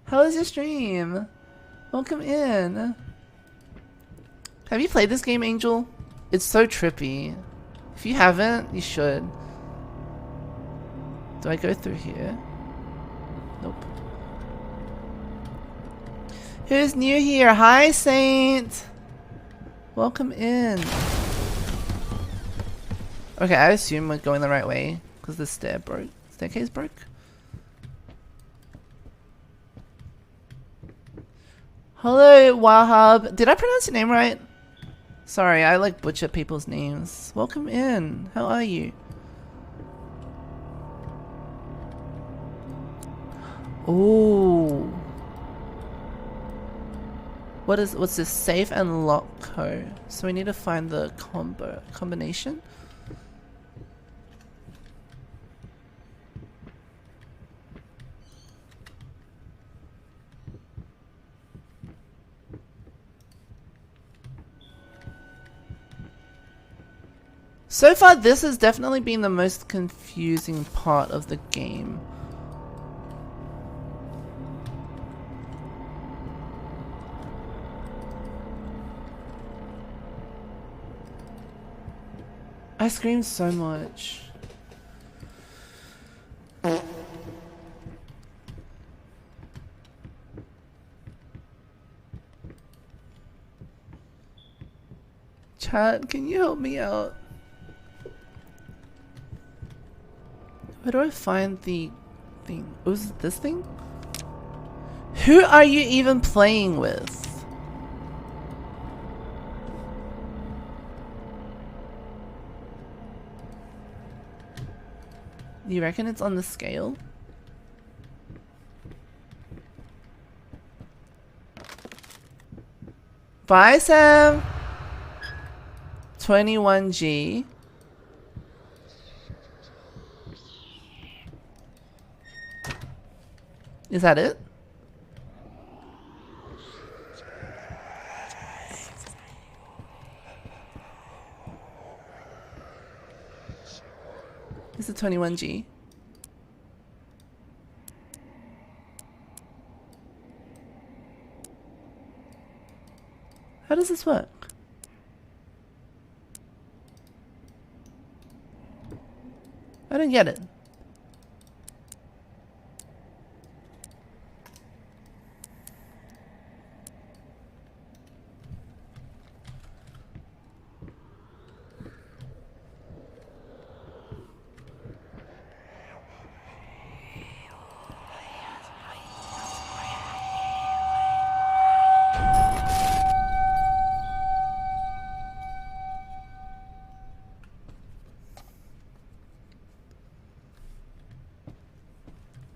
How was your stream? Welcome in. Have you played this game, Angel? It's so trippy. If you haven't, you should. Do I go through here? Nope. Who's new here? Hi, Saint. Welcome in. Okay, I assume we're going the right way because the staircase broke. Hello, Wahab. Did I pronounce your name right? Sorry, I like butcher people's names. Welcome in. How are you? Ooh. What's this? Safe and lock code. So we need to find the combination. So far, this has definitely been the most confusing part of the game. I screamed so much. Chat, can you help me out? Where do I find the thing? Oh, is it this thing? Who are you even playing with? You reckon it's on the scale? Bye, Sam! 21G. Is that it? Is it 21G? How does this work? I don't get it.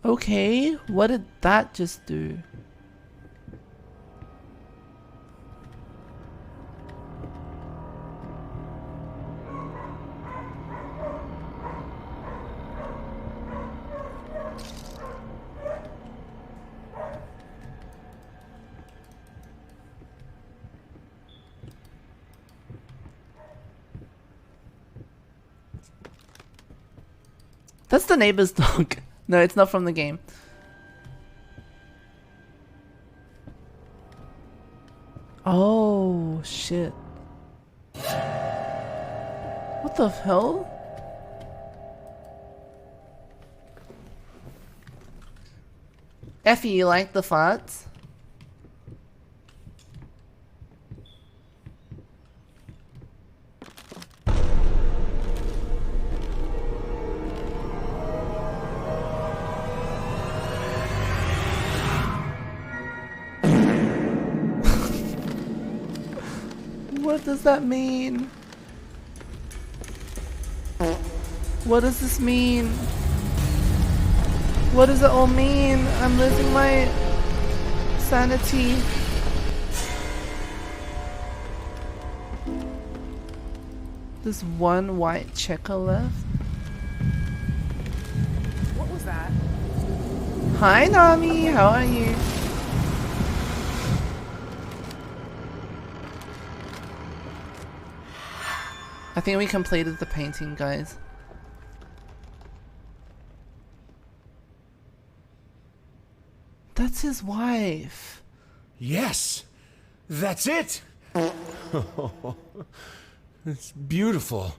Okay, what did that just do? That's the neighbor's dog. No, it's not from the game. Oh, shit. What the hell? Effie, you like the farts? What does that mean? What does this mean? What does it all mean? I'm losing my sanity. There's one white checker left. What was that? Hi Nami, how are you? I think we completed the painting, guys. That's his wife. Yes, that's it. It's beautiful.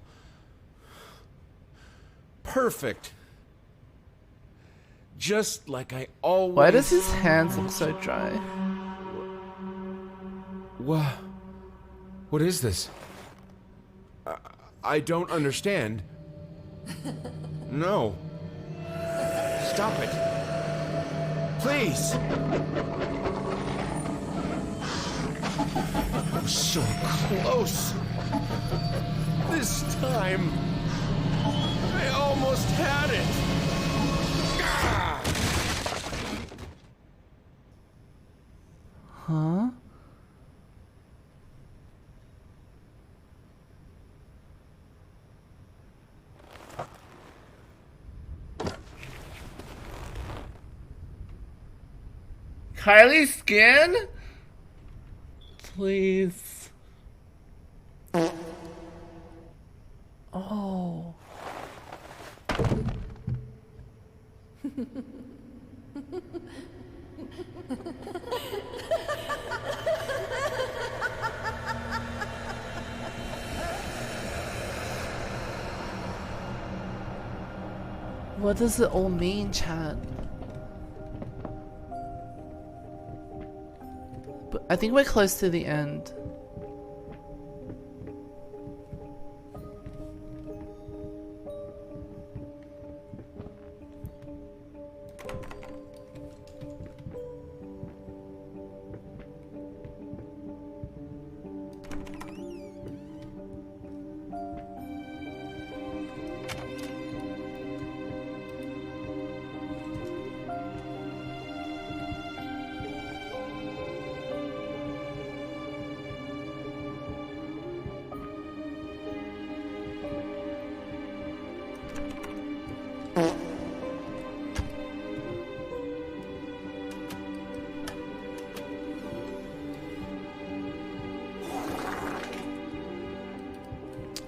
Perfect. Just like I always... Why does his hands look so dry? What is this? I don't understand. No. Stop it. Please. I was so close. This time, I almost had it. Ah! Huh? Kylie's skin? Please. Oh. What does it all mean, chat? But I think we're close to the end.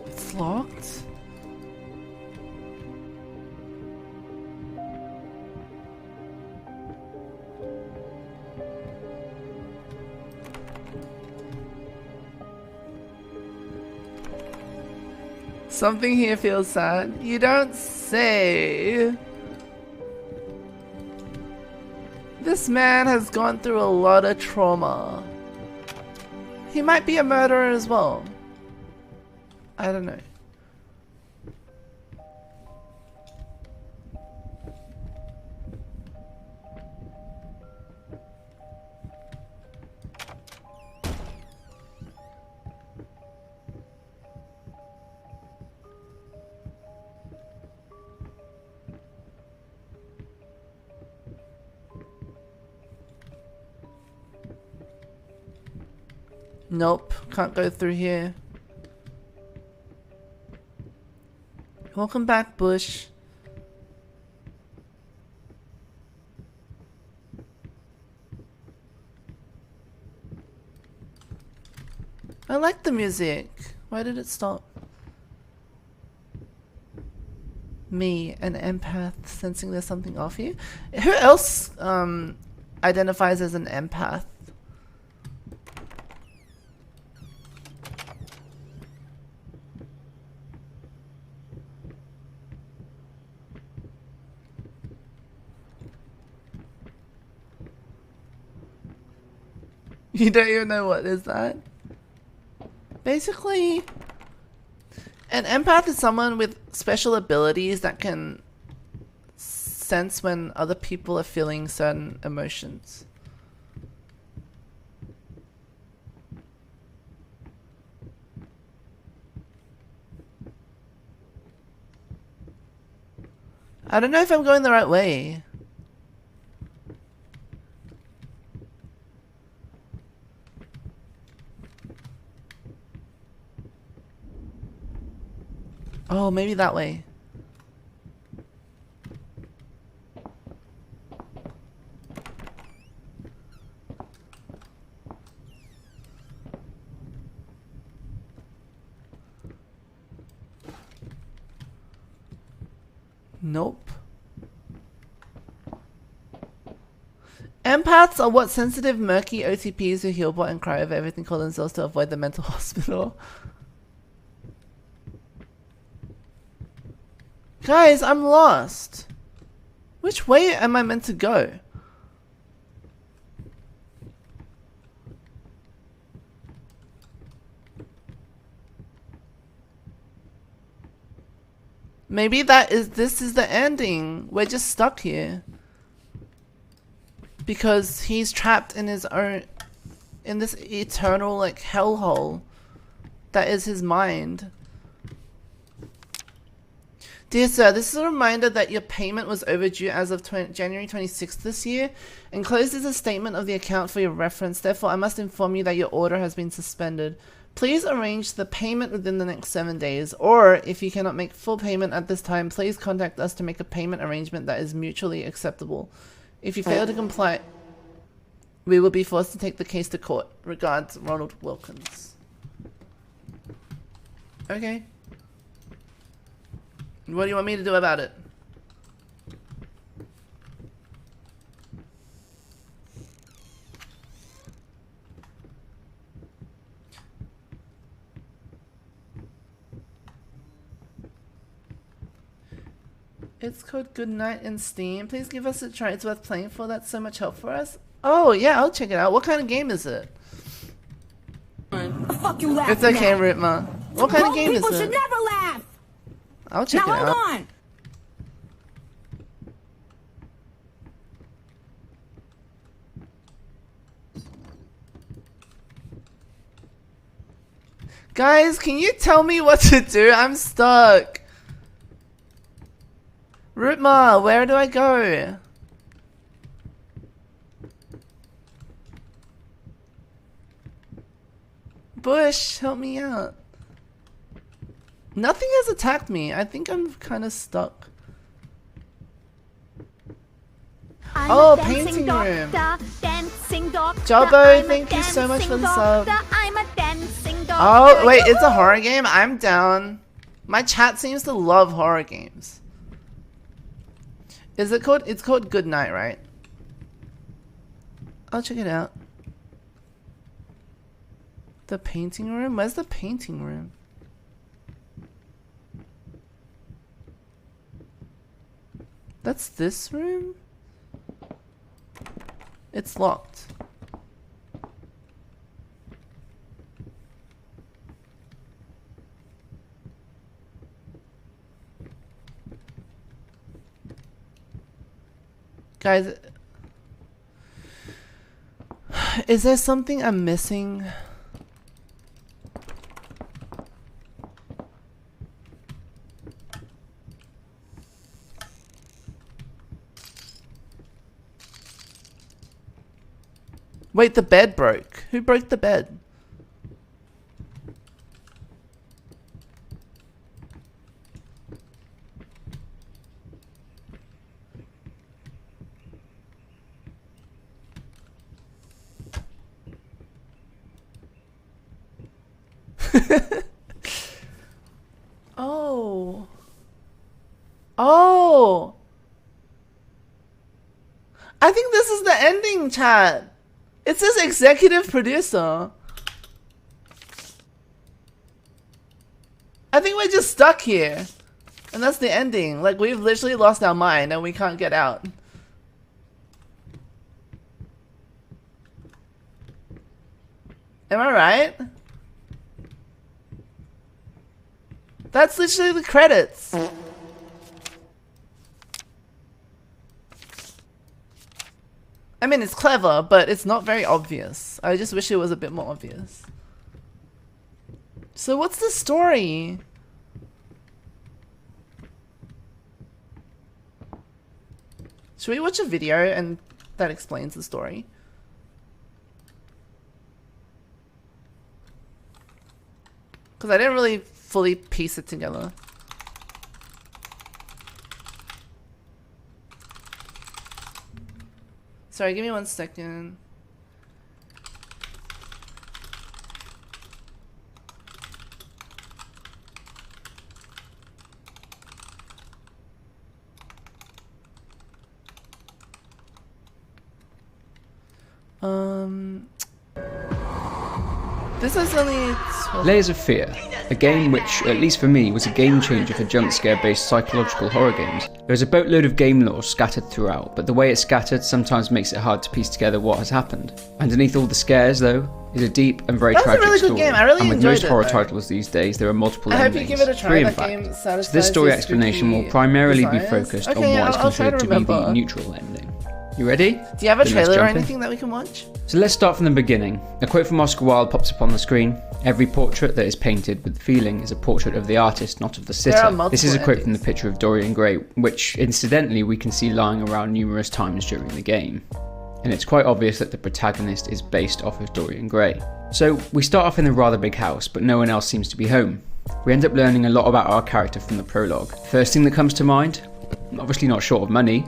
It's locked? Something here feels sad. You don't say. This man has gone through a lot of trauma. He might be a murderer as well. I don't know. Nope, can't go through here. Welcome back, Bush. I like the music. Why did it stop? Me, an empath, sensing there's something off you. Who else identifies as an empath? You don't even know what is that? Basically, an empath is someone with special abilities that can sense when other people are feeling certain emotions. I don't know if I'm going the right way. Oh, maybe that way. Nope. Empaths are what sensitive, murky OTPs who healbot and cry over everything call themselves to avoid the mental hospital. Guys, I'm lost. Which way am I meant to go? Maybe this is the ending. We're just stuck here. Because he's trapped in his own, in this eternal like hellhole that is his mind. Dear sir, this is a reminder that your payment was overdue as of January 26th this year. Enclosed is a statement of the account for your reference. Therefore, I must inform you that your order has been suspended. Please arrange the payment within the next 7 days, or if you cannot make full payment at this time, please contact us to make a payment arrangement that is mutually acceptable. If you fail to comply, we will be forced to take the case to court. Regards, Ronald Wilkins. Okay. What do you want me to do about it? It's called Goodnight in Steam. Please give us a try. It's worth playing for. That's so much help for us. Oh, yeah, I'll check it out. What kind of game is it? Fuck you laughing It's okay, at? Ritma. What kind of game is People it? should never laugh. I'll check Now it out. hold on. Guys, can you tell me what to do? I'm stuck. Ritma, where do I go? Bush, help me out. Nothing has attacked me. I think I'm kind of stuck. Oh, painting room. Jobbo, thank you so much for the sub. Oh, wait, it's a horror game? I'm down. My chat seems to love horror games. Is it called? It's called Goodnight, right? I'll check it out. The painting room? Where's the painting room? That's this room? It's locked. Guys, is there something I'm missing? Wait, the bed broke. Who broke the bed? Oh. Oh. I think this is the ending, chat. It says executive producer. I think we're just stuck here. And that's the ending. Like, we've literally lost our mind and we can't get out. Am I right? That's literally the credits. I mean, it's clever, but it's not very obvious. I just wish it was a bit more obvious. So what's the story? Should we watch a video and that explains the story? Because I didn't really fully piece it together. Sorry, give me 1 second. This is only... Layers of Fear, a game which, at least for me, was a game changer for jump-scare based psychological horror games. There is a boatload of game lore scattered throughout, but the way it's scattered sometimes makes it hard to piece together what has happened. Underneath all the scares, though, is a deep and very tragic really story. good game. I really and with enjoyed most it, horror though. titles these days, there are multiple I hope endings. you give it a try. 3 in That fact. game So satisfies this story your explanation will spooky primarily be desires. focused on Okay, what is I'll try considered to to be the remember. neutral ending. You ready? Do you have a Then let's trailer or jump in. anything that we can watch? So let's start from the beginning. A quote from Oscar Wilde pops up on the screen. Every portrait that is painted with feeling is a portrait of the artist, not of the There are sitter. multiple This is a quote from the endings. picture of Dorian Gray, which incidentally we can see lying around numerous times during the game. And it's quite obvious that the protagonist is based off of Dorian Gray. So we start off in a rather big house, but no one else seems to be home. We end up learning a lot about our character from the prologue. First thing that comes to mind, obviously not short of money,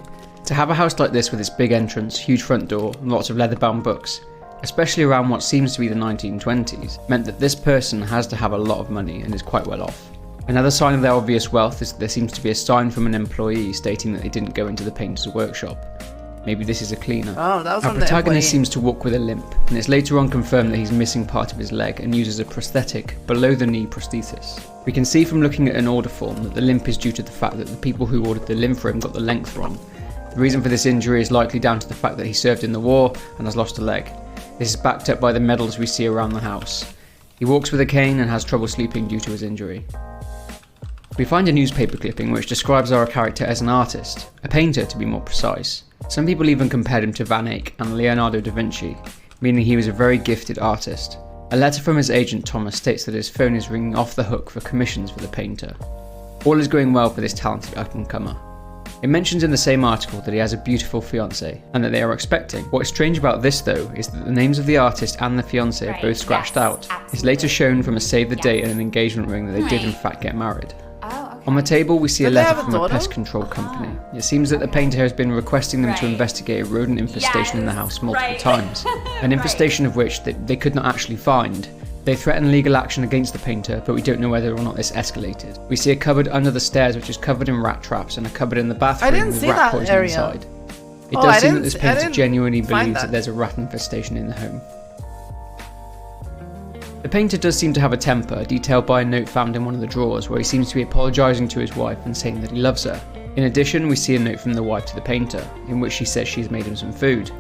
to have a house like this with its big entrance, huge front door, and lots of leather-bound books, especially around what seems to be the 1920s, meant that this person has to have a lot of money and is quite well off. Another sign of their obvious wealth is that there seems to be a sign from an employee stating that they didn't go into the painter's workshop. Maybe this is a cleaner. Oh, that was Our from the protagonist employee. seems to walk with a limp, and it's later on confirmed that he's missing part of his leg and uses a prosthetic, below-the-knee prosthesis. We can see from looking at an order form that the limp is due to the fact that the people who ordered the limb for him got the length wrong. The reason for this injury is likely down to the fact that he served in the war and has lost a leg. This is backed up by the medals we see around the house. He walks with a cane and has trouble sleeping due to his injury. We find a newspaper clipping which describes our character as an artist, a painter to be more precise. Some people even compared him to Van Eyck and Leonardo da Vinci, meaning he was a very gifted artist. A letter from his agent Thomas states that his phone is ringing off the hook for commissions for the painter. All is going well for this talented up-and-comer. It mentions in the same article that he has a beautiful fiancée and that they are expecting. What is strange about this though is that the names of the artist and the fiancée are both scratched out. It's later shown from a save the date and an engagement ring that they did in fact get married. On the table we see a Don't they letter have a from a daughter? pest control company. It seems that the painter has been requesting them to investigate a rodent infestation in the house multiple times. An infestation of which they could not actually find. They threaten legal action against the painter, but we don't know whether or not this escalated. We see a cupboard under the stairs which is covered in rat traps and a cupboard in the bathroom didn't with see rat that poison area. inside. It Oh, does I seem that didn't this s- I painter didn't genuinely find believes that that. there's a rat infestation in the home. The painter does seem to have a temper, detailed by a note found in one of the drawers where he seems to be apologising to his wife and saying that he loves her. In addition, we see a note from the wife to the painter, in which she says she's made him some food.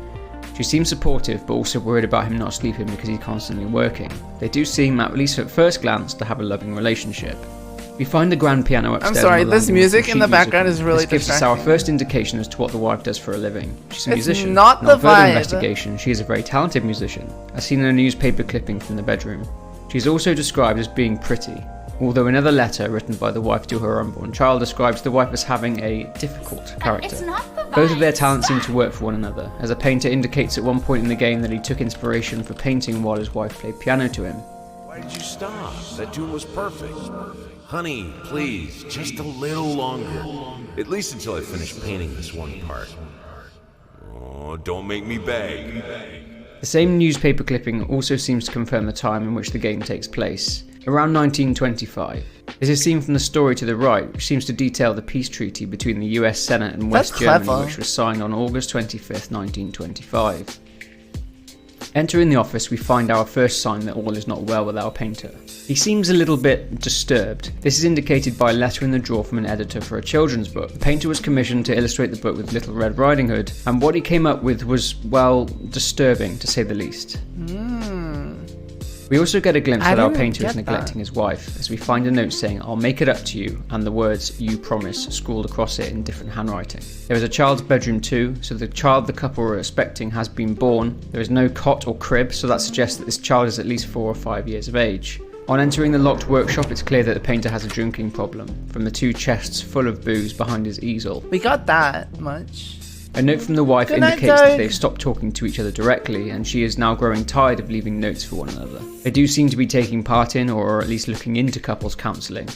She seems supportive, but also worried about him not sleeping because he's constantly working. They do seem, at least at first glance, to have a loving relationship. We find the grand piano upstairs. sorry, on the this landing music with some in the sheet background music. is really This gives us our distracting. first indication as to what the wife does for a living. She's a It's musician. not And the on further vibe. investigation, she is a very talented musician, as seen in a newspaper clipping from the bedroom. She's also described as being pretty, although another letter written by the wife to her unborn child describes the wife as having a difficult character. It's not the Both of their vibes. talents seem to work for one another, as a painter indicates at one point in the game that he took inspiration for painting while his wife played piano to him. Why did you stop? That tune was perfect. Honey, please, just a little longer. At least until I finish painting this one part. Oh, don't make me beg. The same newspaper clipping also seems to confirm the time in which the game takes place, around 1925. This is seen from the story to the right, which seems to detail the peace treaty between the US Senate and West That's Germany, clever. which was signed on August 25th, 1925. Entering the office, we find our first sign that all is not well with our painter. He seems a little bit disturbed. This is indicated by a letter in the drawer from an editor for a children's book. The painter was commissioned to illustrate the book with Little Red Riding Hood, and what he came up with was, well, disturbing to say the least. We also get a glimpse I that our didn't painter is get neglecting that. his wife, as we find a note saying, "I'll make it up to you," and the words, "you promise," scrawled across it in different handwriting. There is a child's bedroom too, so the child the couple were expecting has been born. There is no cot or crib, so that suggests that this child is at least 4 or 5 years of age. On entering the locked workshop, it's clear that the painter has a drinking problem, from the 2 chests full of booze behind his easel. We got that much. A note from the wife Good night, indicates that Doug. they've stopped talking to each other directly, and she is now growing tired of leaving notes for one another. They do seem to be taking part in, or at least looking into, couples counselling.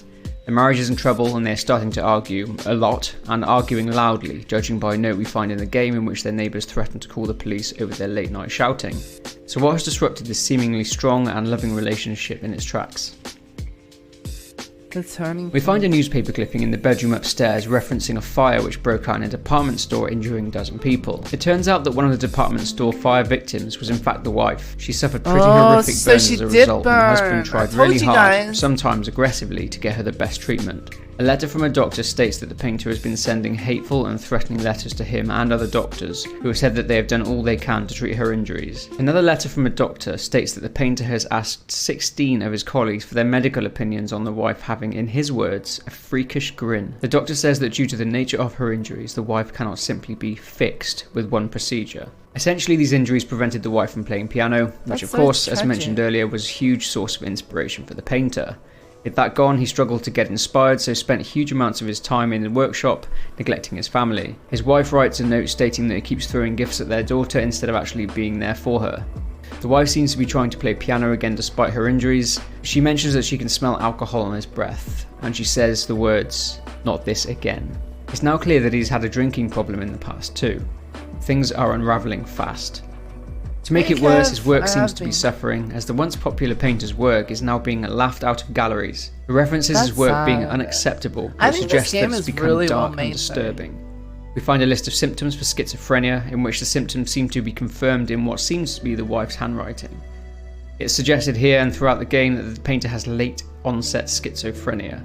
The marriage is in trouble, and they're starting to argue a lot, and arguing loudly, judging by a note we find in the game in which their neighbours threaten to call the police over their late night shouting. So what has disrupted this seemingly strong and loving relationship in its tracks? The turning We find a point. newspaper clipping in the bedroom upstairs referencing a fire which broke out in a department store, injuring a dozen people. It turns out that one of the department store fire victims was in fact the wife. She suffered pretty horrific so burns she as a did result, and the burn. husband I tried told really you hard, guys. sometimes aggressively, to get her the best treatment. A letter from a doctor states that the painter has been sending hateful and threatening letters to him and other doctors, who have said that they have done all they can to treat her injuries. Another letter from a doctor states that the painter has asked 16 of his colleagues for their medical opinions on the wife having, in his words, a freakish grin. The doctor says that due to the nature of her injuries, the wife cannot simply be fixed with one procedure. Essentially, these injuries prevented the wife from playing piano, which That's of so course, as tragic. mentioned earlier, was a huge source of inspiration for the painter. With that gone, he struggled to get inspired, so spent huge amounts of his time in the workshop, neglecting his family. His wife writes a note stating that he keeps throwing gifts at their daughter instead of actually being there for her. The wife seems to be trying to play piano again despite her injuries. She mentions that she can smell alcohol on his breath, and she says the words, "Not this again." It's now clear that he's had a drinking problem in the past too. Things are unravelling fast. To make it worse, his work seems to be suffering, as the once popular painter's work is now being laughed out of galleries. It references his That's work being sad. unacceptable, I but think suggests this that game it's is become really dark well made, and though. disturbing. We find a list of symptoms for schizophrenia, in which the symptoms seem to be confirmed in what seems to be the wife's handwriting. It's suggested here and throughout the game that the painter has late onset schizophrenia.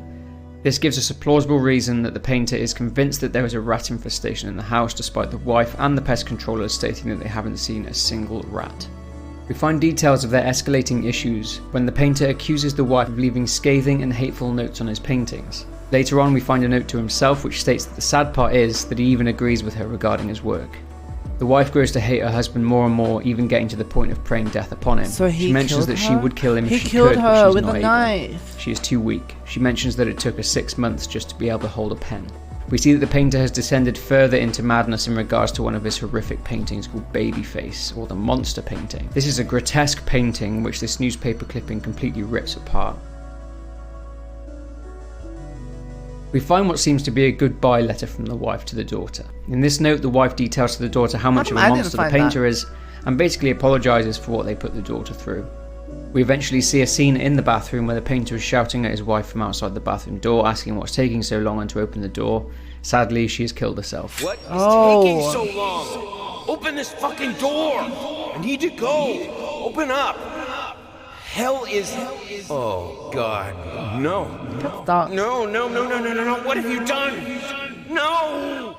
This gives us a plausible reason that the painter is convinced that there is a rat infestation in the house, despite the wife and the pest controller stating that they haven't seen a single rat. We find details of their escalating issues when the painter accuses the wife of leaving scathing and hateful notes on his paintings. Later on, we find a note to himself which states that the sad part is that he even agrees with her regarding his work. The wife grows to hate her husband more and more, even getting to the point of praying death upon him. So he She mentions killed that she her? would kill him He if she killed could, her but she's with not a able. knife. She is too weak. She mentions that it took her 6 months just to be able to hold a pen. We see that the painter has descended further into madness in regards to one of his horrific paintings called Babyface, or the Monster painting. This is a grotesque painting which this newspaper clipping completely rips apart. We find what seems to be a goodbye letter from the wife to the daughter. In this note, the wife details to the daughter how much of a I didn't monster the find painter is, and basically apologises for what they put the daughter through. We eventually see a scene in the bathroom where the painter is shouting at his wife from outside the bathroom door, asking what's taking so long and to open the door. Sadly, she has killed herself. What is Oh. taking so long? Open this fucking door! I need to go! Open up! Hell is... Oh, God. No. Stop. No. What have you done? No!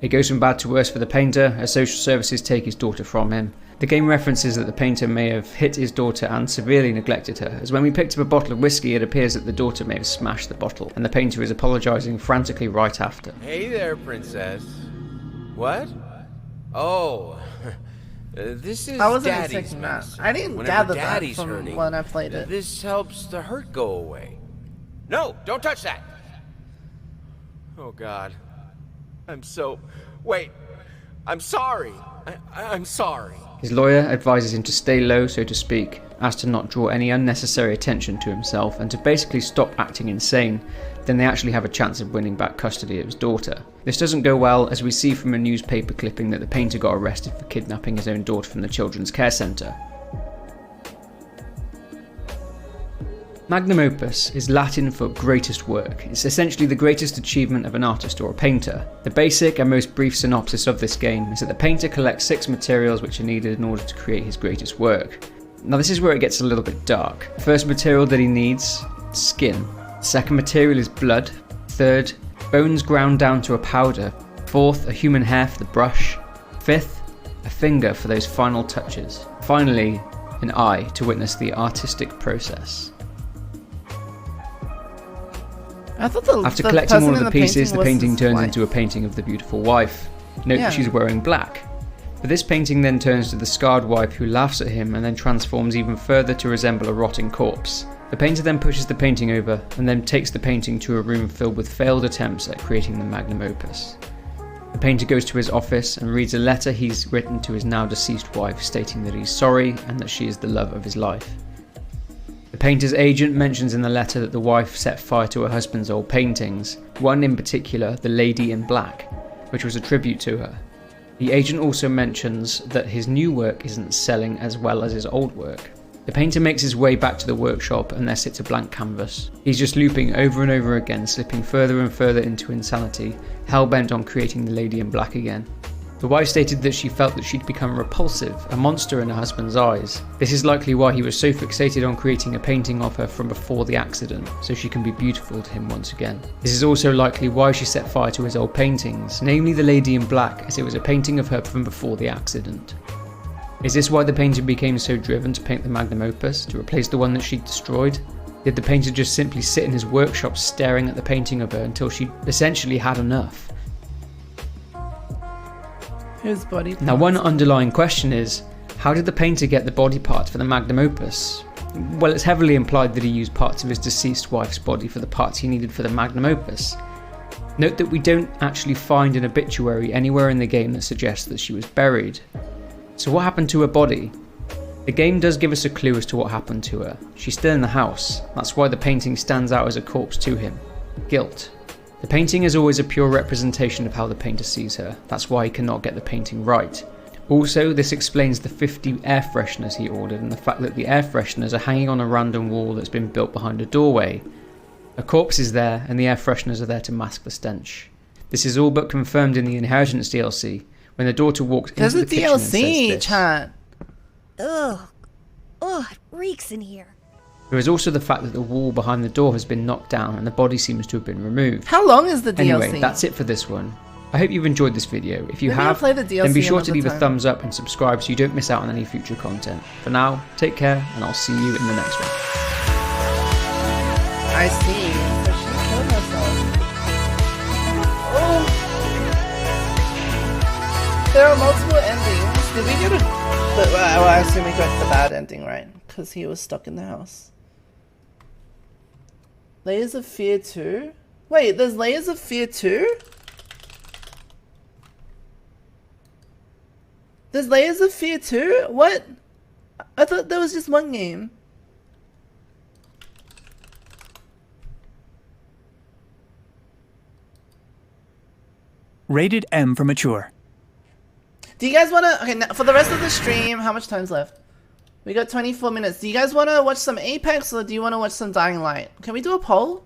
It goes from bad to worse for the painter, as social services take his daughter from him. The game references that the painter may have hit his daughter and severely neglected her, as when we picked up a bottle of whiskey it appears that the daughter may have smashed the bottle, and the painter is apologising frantically right after. Hey there, princess. What? Oh... this is I wasn't Daddy's expecting that. medicine. I didn't Whenever gather that Daddy's from hurting, when I played it. This helps the hurt go away. No, don't touch that. Oh God, Wait, I'm sorry. I'm sorry. His lawyer advises him to stay low, so to speak, as to not draw any unnecessary attention to himself and to basically stop acting insane. Then they actually have a chance of winning back custody of his daughter. This doesn't go well, as we see from a newspaper clipping that the painter got arrested for kidnapping his own daughter from the Children's Care Centre. Magnum opus is Latin for greatest work. It's essentially the greatest achievement of an artist or a painter. The basic and most brief synopsis of this game is that the painter collects 6 materials which are needed in order to create his greatest work. Now this is where it gets a little bit dark. First material that he needs, skin. Second material is blood. Third, bones ground down to a powder. Fourth, a human hair for the brush. Fifth, a finger for those final touches. Finally, an eye to witness the artistic process. I thought After the collecting person all of in the pieces, the was painting his turns wife. into a painting of the beautiful wife. Note Yeah. that she's wearing black. But this painting then turns to the scarred wife who laughs at him and then transforms even further to resemble a rotting corpse. The painter then pushes the painting over and then takes the painting to a room filled with failed attempts at creating the magnum opus. The painter goes to his office and reads a letter he's written to his now deceased wife stating that he's sorry and that she is the love of his life. The painter's agent mentions in the letter that the wife set fire to her husband's old paintings, one in particular, The Lady in Black, which was a tribute to her. The agent also mentions that his new work isn't selling as well as his old work. The painter makes his way back to the workshop and there sits a blank canvas. He's just looping over and over again, slipping further and further into insanity, hell-bent on creating the lady in black again. The wife stated that she felt that she'd become repulsive, a monster in her husband's eyes. This is likely why he was so fixated on creating a painting of her from before the accident, so she can be beautiful to him once again. This is also likely why she set fire to his old paintings, namely the lady in black, as it was a painting of her from before the accident. Is this why the painter became so driven to paint the magnum opus, to replace the one that she'd destroyed? Did the painter just simply sit in his workshop staring at the painting of her until she'd essentially had enough? His body parts. Now, one underlying question is, how did the painter get the body parts for the magnum opus? Well, it's heavily implied that he used parts of his deceased wife's body for the parts he needed for the magnum opus. Note that we don't actually find an obituary anywhere in the game that suggests that she was buried. So what happened to her body? The game does give us a clue as to what happened to her. She's still in the house. That's why the painting stands out as a corpse to him. Guilt. The painting is always a pure representation of how the painter sees her. That's why he cannot get the painting right. Also, this explains the 50 air fresheners he ordered and the fact that the air fresheners are hanging on a random wall that's been built behind a doorway. A corpse is there and the air fresheners are there to mask the stench. This is all but confirmed in the Inheritance DLC, when the daughter walks into the kitchen and says this. Chat. Ugh. Ugh, it reeks in here. There is also the fact that the wall behind the door has been knocked down and the body seems to have been removed. How long is the DLC? Anyway, that's it for this one. I hope you've enjoyed this video. If you Maybe I'll have, play the DLC then be sure to another leave a time. thumbs up and subscribe so you don't miss out on any future content. For now, take care and I'll see you in the next one. I see. So she killed herself. Oh. There are multiple endings. Did we get a... Well, I assume we got the bad ending, right? Because he was stuck in the house. Layers of Fear 2? Wait, there's Layers of Fear 2? There's Layers of Fear 2? What? I thought there was just one game. Rated M for mature. Do you guys want to... Okay, now, for the rest of the stream, how much time's left? We got 24 minutes. Do you guys want to watch some Apex or do you want to watch some Dying Light? Can we do a poll?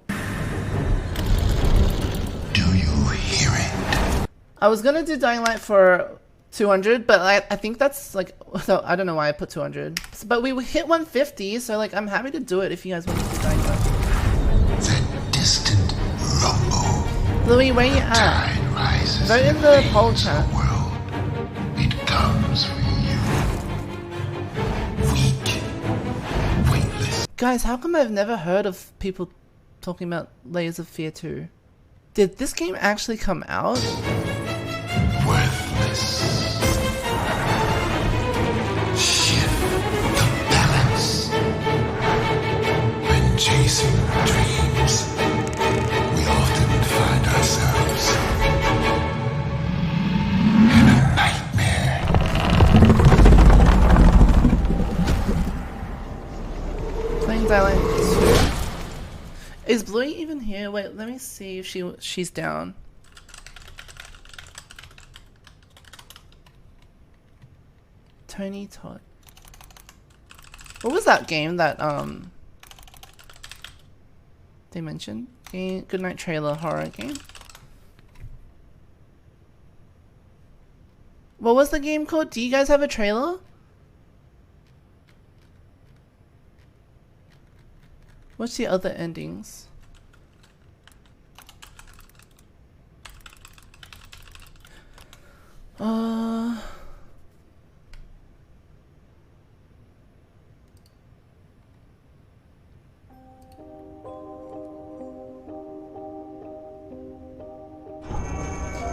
Do you hear it? I was going to do Dying Light for 200, but I think that's like... No, I don't know why I put 200. But we hit 150, so like I'm happy to do it if you guys want to do Dying Light. That distant rumble. Louis, where you at? Tide rises. Vote in the poll chat. The world. It comes for you. Weak. Weightless. Guys, how come I've never heard of people talking about Layers of Fear 2? Did this game actually come out? Worthless. Shift the balance. When chasing dreams, we often find ourselves in a nightmare. Playing Dying Light 2. Is Bluey even here? Wait, let me see if she's down. Tony Todd. What was that game that they mentioned? Goodnight Trailer horror game. What was the game called? Do you guys have a trailer? What's the other endings?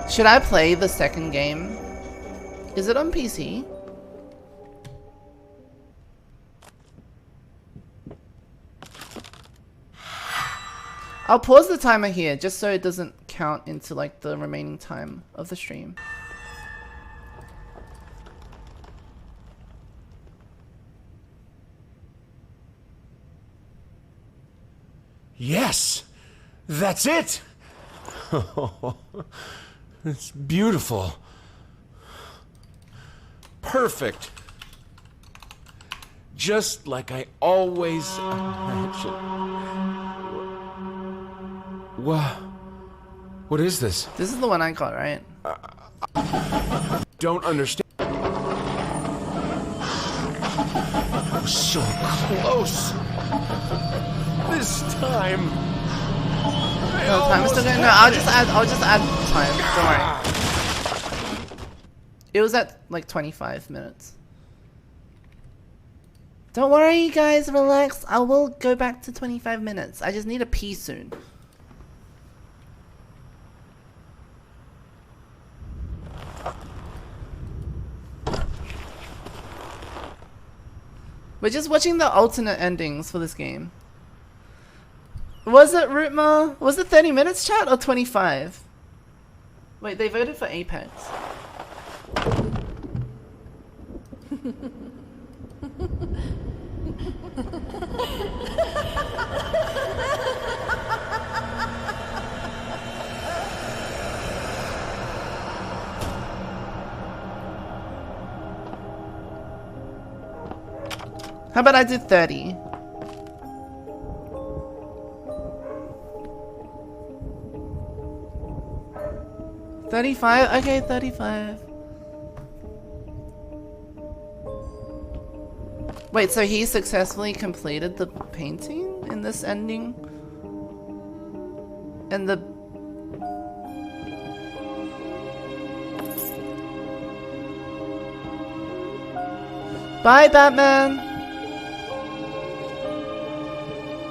Should I play the second game? Is it on PC? I'll pause the timer here just so it doesn't count into like the remaining time of the stream. Yes! That's it! It's beautiful. Perfect. Just like I always imagined. What is this? This is the one I got, right? Don't understand. So close. This time. No, time is still going. No, I'll just add time. Don't worry. It was at like 25 minutes. Don't worry, guys. Relax. I will go back to 25 minutes. I just need a pee soon. We're just watching the alternate endings for this game. Was it Rootma? Was it 30 minutes, chat, or 25? Wait, they voted for Apex. How about I do 30? $35? Okay, 35. Wait, so he successfully completed the painting in this ending? And the... Bye, Batman!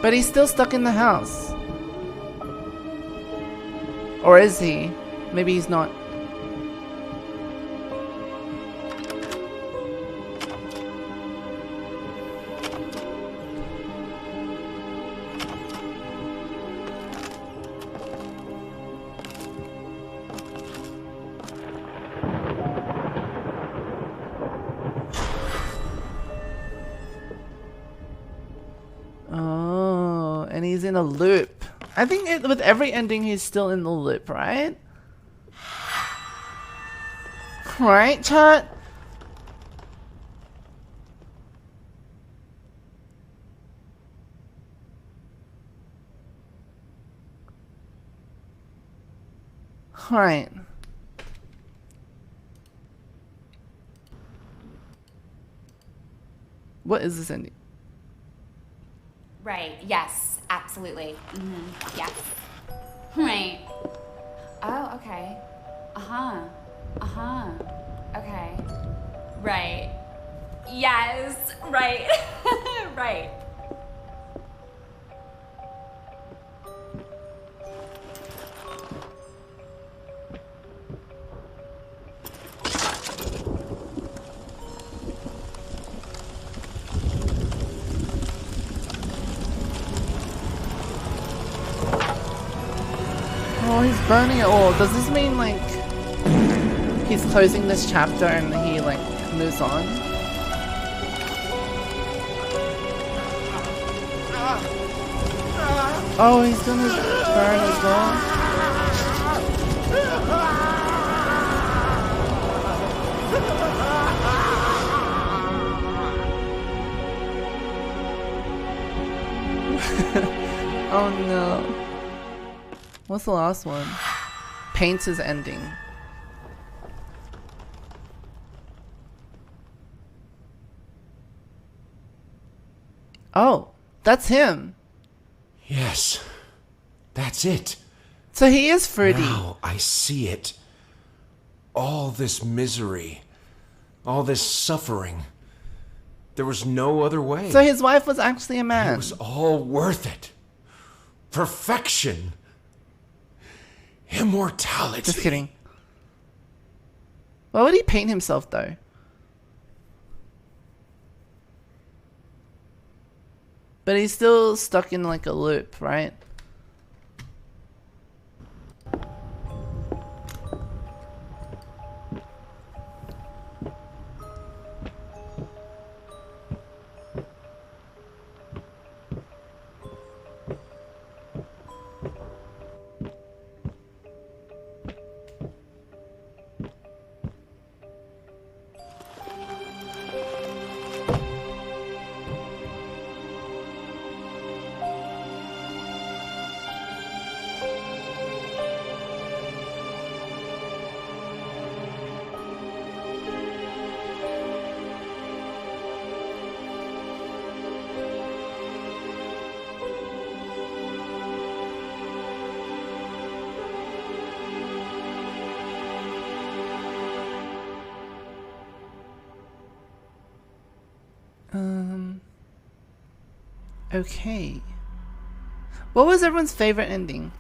But he's still stuck in the house. Or is he? Maybe he's not. Oh, and he's in a loop. I think with every ending he's still in the loop, right? Right, chat? Right. What is this ending? Right, yes, absolutely. Yes. Right. Oh, okay. Okay. Right. Yes, right. Right. Oh, he's burning it all. Does this mean, like, he's closing this chapter and he, like, moves on? Oh, he's gonna burn as well? Oh no. What's the last one? Paints is ending. Oh, that's him. Yes, that's it. So he is Fruity. Now I see it. All this misery, all this suffering. There was no other way. So his wife was actually a man. It was all worth it. Perfection. Immortality. Just kidding. Why would he paint himself though? But he's still stuck in like a loop, right? Okay. What was everyone's favorite ending?